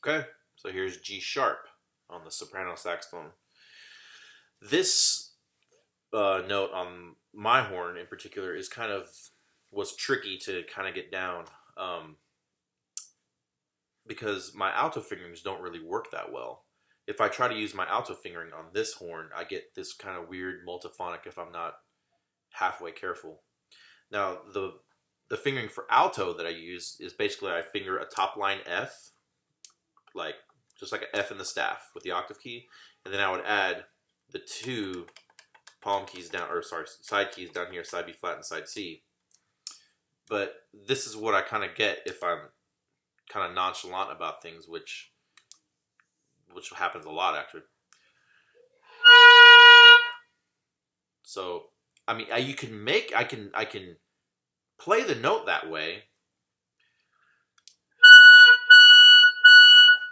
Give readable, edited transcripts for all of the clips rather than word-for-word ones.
Okay, so here's G sharp on the soprano saxophone. This note on my horn in particular is was tricky to kind of get down because my alto fingerings don't really work that well. If I try to use my alto fingering on this horn, I get this kind of weird multiphonic if I'm not halfway careful. Now, the fingering for alto that I use is basically I finger a top line F, like just like an F in the staff with the octave key, and then I would add the two palm keys down, or sorry, side keys down here, side B flat and side C. But this is what I kind of get if I'm kind of nonchalant about things, which happens a lot actually. So I mean, I can play the note that way,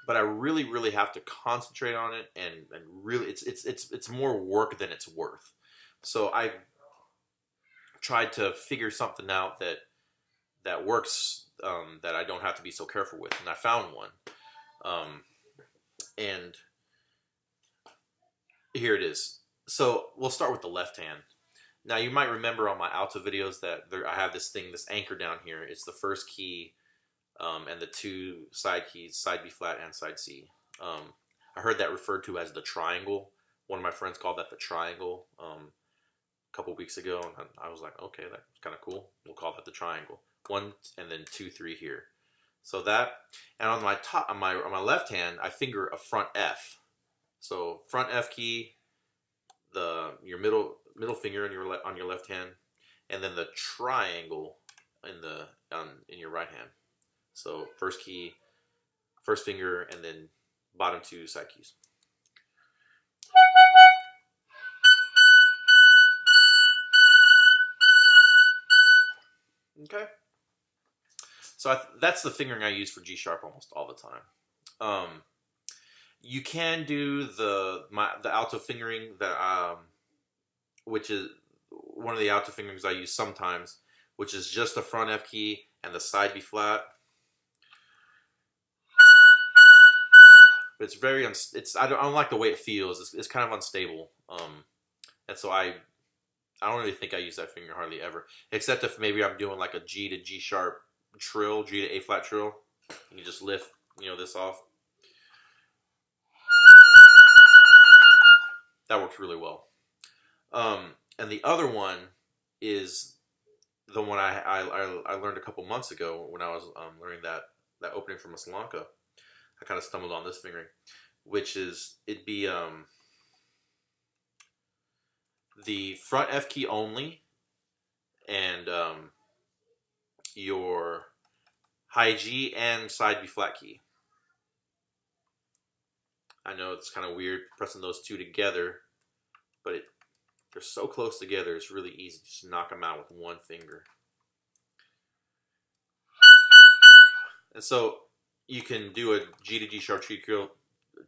but I really have to concentrate on it, and really it's more work than it's worth. So I tried to figure something out that works, that I don't have to be so careful with, and I found one. And here it is. So we'll start with the left hand. Now you might remember on my alto videos that I have this anchor down here. It's the first key and the two side keys, side B flat and side C. I heard that referred to as the triangle. One of my friends called that the triangle a couple weeks ago, and I was like, okay, that's kind of cool. We'll call that the triangle. 1 and then 2, 3 here. So that, and on my left hand, I finger a front F. So front F key, your middle finger on your left hand, and then the triangle in your right hand. So first key, first finger, and then bottom two side keys. Okay. So that's the fingering I use for G sharp almost all the time. You can do the alto fingering which is one of the alto fingerings I use sometimes, which is just the front F key and the side B flat. But it's very I don't like the way it feels. It's kind of unstable. And so I don't really think I use that finger hardly ever, except if maybe I'm doing like a G to G sharp trill, G to A flat trill. You just lift, this off. That works really well. And the other one is the one I learned a couple months ago when I was learning that opening from Sri Lanka. I kind of stumbled on this fingering, which is it'd be the front F key only, and your high G and side B flat key. I know it's kind of weird pressing those two together, but they're so close together, it's really easy to just knock them out with one finger. And so you can do a G to G sharp trill,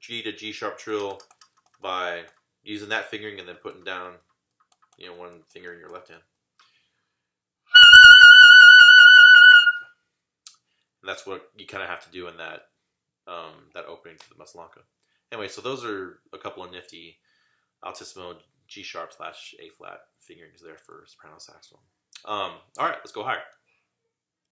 G to G sharp trill by using that fingering and then putting down, one finger in your left hand. And that's what you kind of have to do in that opening to the Maslanka. Anyway, so those are a couple of nifty Altissimo G sharp / A flat fingerings there for soprano saxophone. All right, let's go higher.